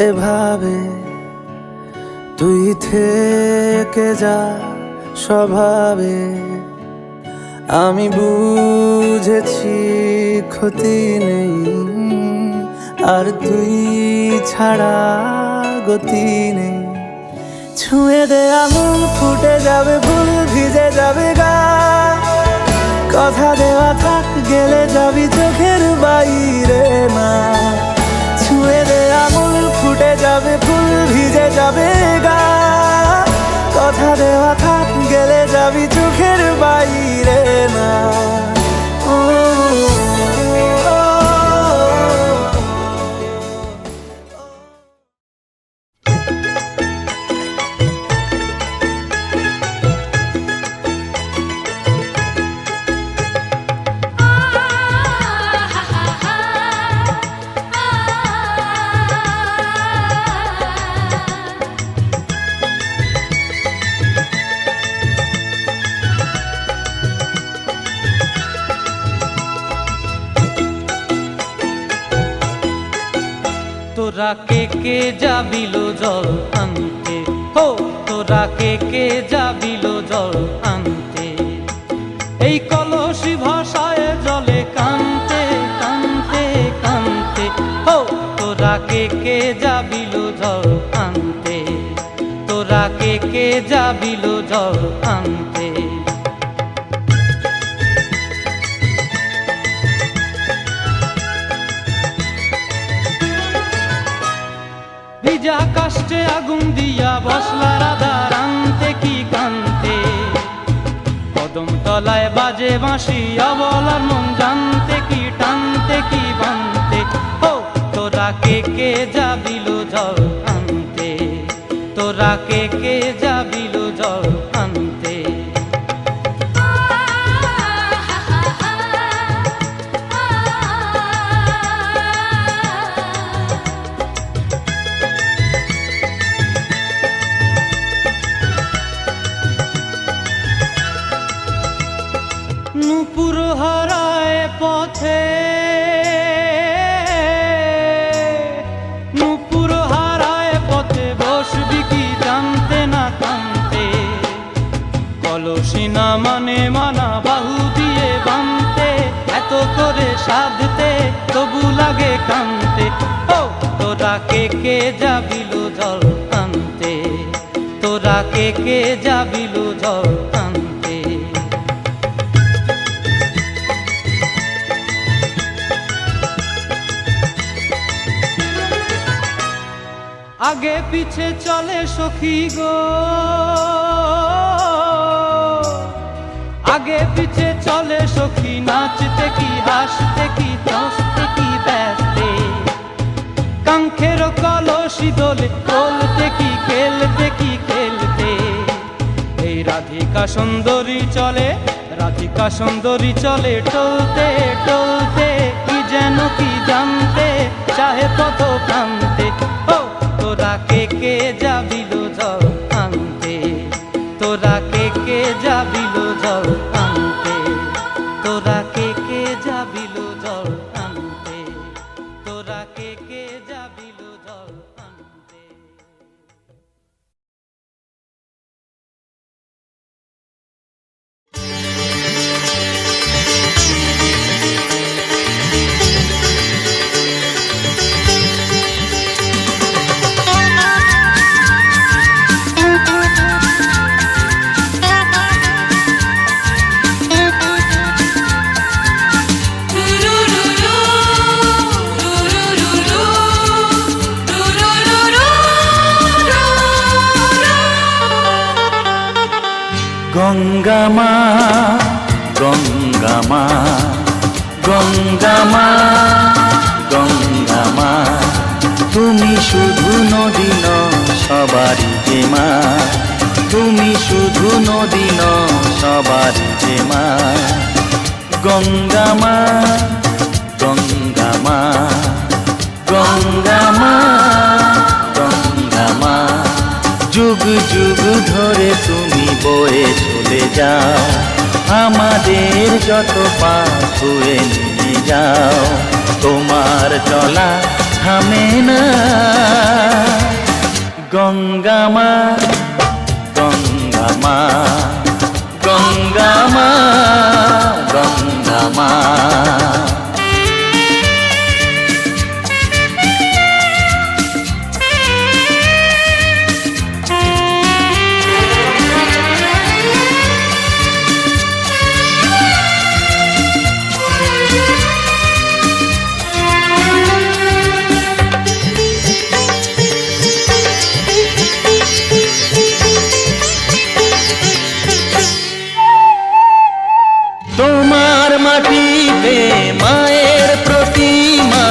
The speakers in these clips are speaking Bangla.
এভাবে তুই থেকে যা স্বভাবে। আমি বুঝেছি ক্ষতি নেই, আর তুই ছাড়া গতি নেই। ছুঁয়ে দে আঙুল, ফুটে যাবে ফুল, ভিজে যাবে গা। কথা দেওয়া থাক, গেলে যাবি চোখের বাইরে না। ছুঁয়ে দে আঙুল, ফুটে যাবে ফুল, ভিজে যাবে গা। কথা দেওয়া থাক, গেলে যাবি চোখের বাইরে না। তোরা কে যাবিল জল আনতে, হো তোরা কে যাবিল জল আনতে। এই কলসি ভাষায় জলে কানতে কানতে কানতে, হো তোরা কে যাবিল জল আনতে। তোরা কে যাবিল জল আনতে। ভিজা কাষ্টে আগুন দিয়া বসলা রাধা রানতে কি কানতে। কদম তলায় বাজে বাঁশি অবলার মন জানতে কি টানতে কি বানতে। ও তোরা কে যাবিল জল আনতে। তোরা কে যাবিল জল আনতে। নূপুর হারায় পথে, নূপুর হারায় পথে বসবি কি জানতে না কানতে। কলসি না মানে মানা বাহু দিয়ে বানতে, এত করে সাধতে তবু লাগে কানতে। ও তোরা কে যাবিল জল আনতে। তোরা কে যাবিল জল আনতে। আগে পিছে চলে সখী গো, আগে পিছে চলে সখী। নাচতে কি হাসতে কি হাসতে কি ব্যস্তে। কাঙ্ক্ষের কলসি দোলে বলতে কি খেলতে কি খেলতে। এই রাধিকা সুন্দরী চলে, রাধিকা সুন্দরী চলে টলতে টলতে। কি যেন কি জানতে চাহে পথ প্রান্তে। ও তোরা কে যাবিল জল আনতে। তোরা কে যাবিল জল আনতে। তোরা কে যাবিল জল আনতে। তোরা কে যাবিল জল আনতে। গঙ্গা মা, গঙ্গা মা, গঙ্গা মা, গঙ্গা মা। তুমি শুধু নদী ন সবারই যে মা। তুমি শুধু নদী ন সবারই যে মা। গঙ্গা মা, গঙ্গা মা, গঙ্গা মা, গঙ্গা মা। যুগ যুগ ধরে তুমি বয়ে চলে যাও, আমাদের যত পাপ ধুয়ে নিয়ে যাও। তোমার চলা থামে না। গঙ্গা মা, গঙ্গা মা, গঙ্গা মা, গঙ্গা মা। তোমার মাটিতে মায়ের প্রতিমা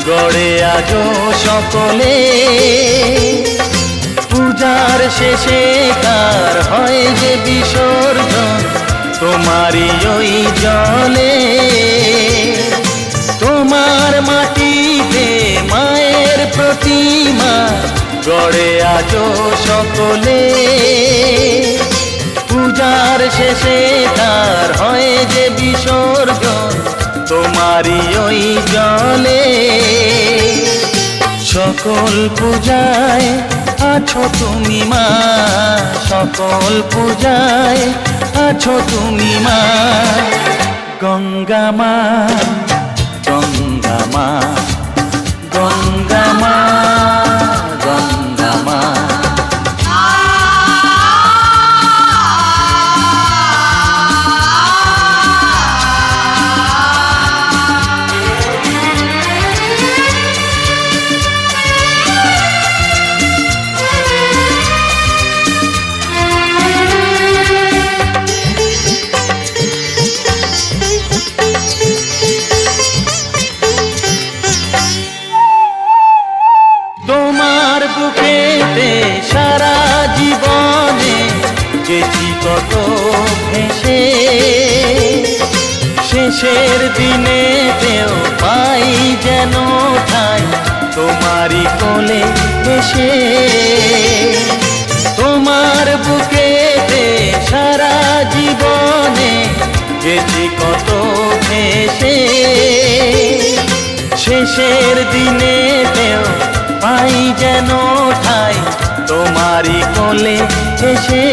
গড়ে আজো সকলে, পূজার শেষে কার হয় যে বিসর্জন তোমারই ওই জলে। তোমার মাটিতে মায়ের প্রতিমা গড়ে আজো সকলে, পূজার শেষে তার হয় যে বিসর্জন তোমারই ওই জলে। সকল পূজায় আছো তুমি মা, সকল পূজায় আছো তুমি মা। গঙ্গা মা, গঙ্গা মা, গঙ্গা মা, গঙ্গা মা। তোমার বুকেতে সারা জীবনে গেছি কত ভেসে, শেষের দিনেতেও পাই যেন ঠাই তোমারই কোলে এসে। তোমার বুকেতে সারা জীবনে গেছি কত ভেসে, শেষের দিনেতেও পাই যেন ঠাই তোমারই কোলে এসে।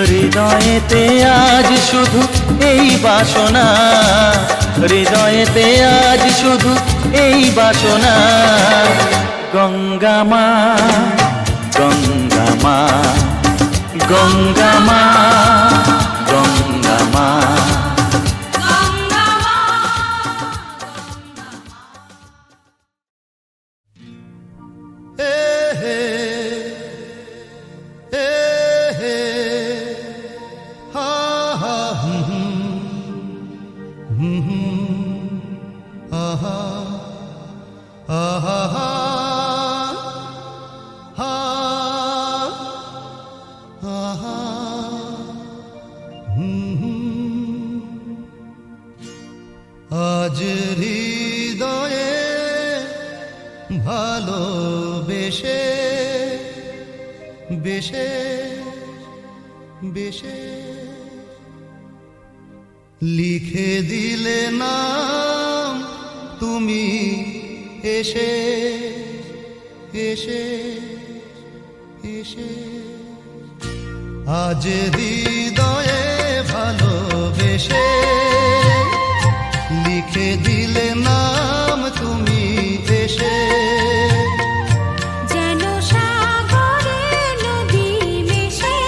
হৃদয়েতে আজ শুধু এই বাসনা, হৃদয়েতে আজ শুধু এই বাসনা। গঙ্গা মা, গঙ্গা মা, গঙ্গা মা, গঙ্গা মা। আজ হৃদয়ে ভালোবেসে বেশে বেশে লিখে দিলে নাম তুমি এসে এসে এসে। আজ হৃদয়ে ভালোবেসে লিখে দিলে নাম তুমি এসে। যেন সাগরে নদী মিশে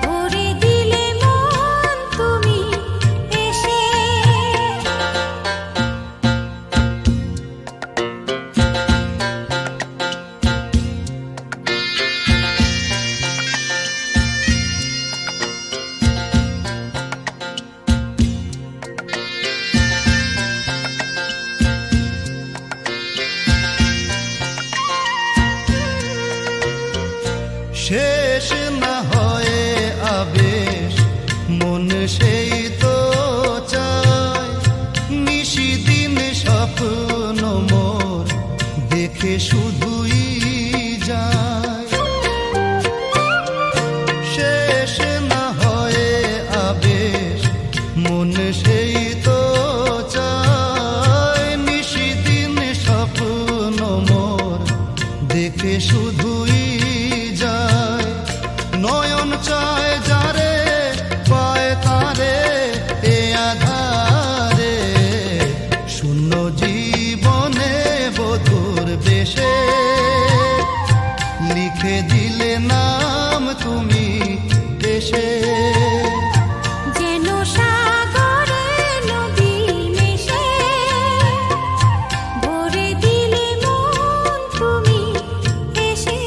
ভরে দিলে মন তুমি এসে। শেষ না হয়ে আবেশ মন সেই তো চায়, নিশিদিন স্বপ্ন মোর দেখে শুধুই যায়। শেষ না হয়ে আবেশ মন সেই তো চায়, নয়ন চায় যারে পায় তারে এ আধারে শূন্য জীবনে বধুর বেশে লিখে দিলে নাম তুমি দেশে যেন সাগরে নদী মেশে ভরে দিলে মন তুমি এসে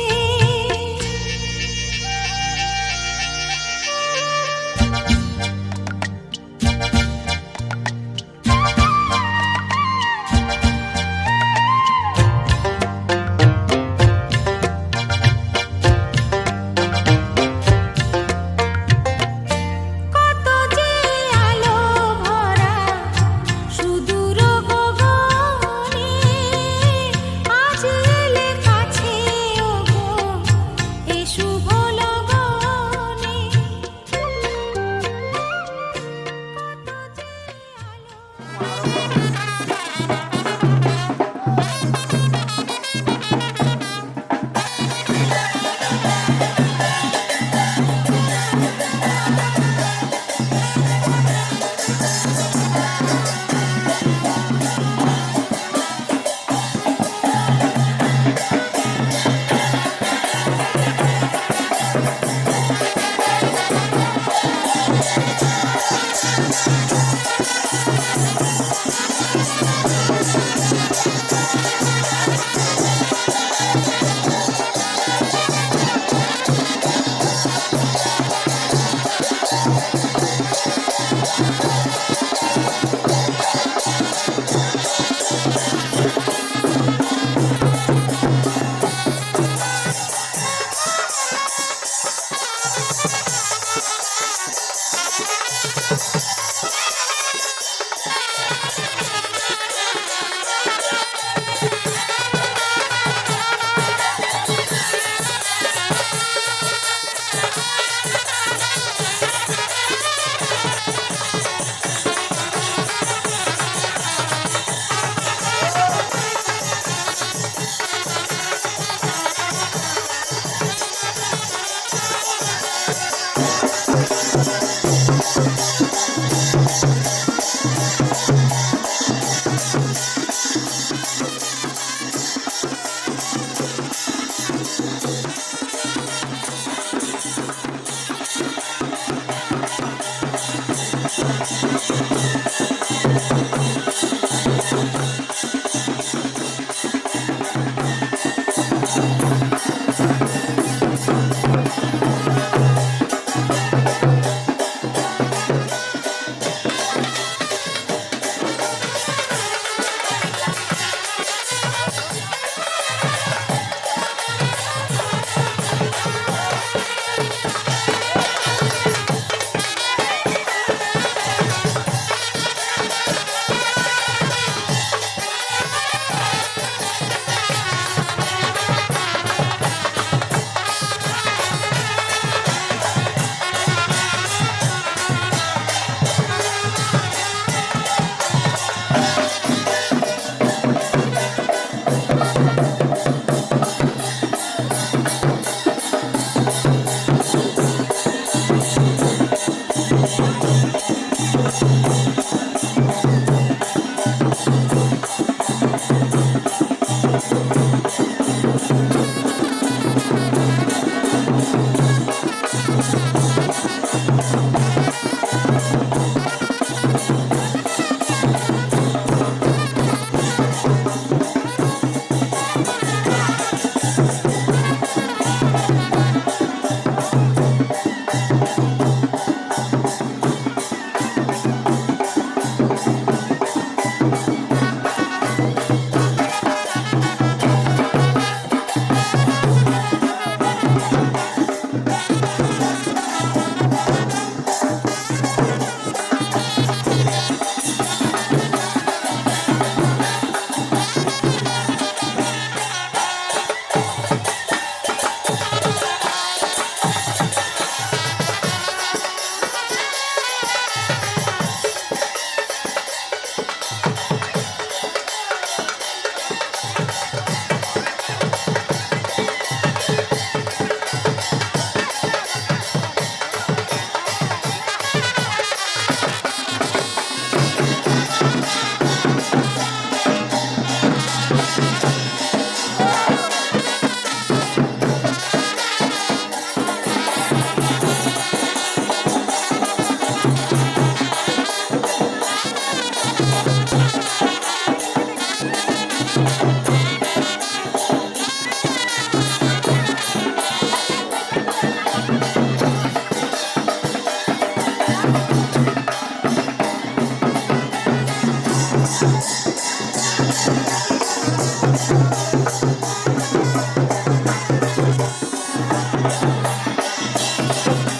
কত যে আলো ভরা সুদূর গগনে আজ এলে কাছে ওগো এ শুভ লগনে কত যে আলো রে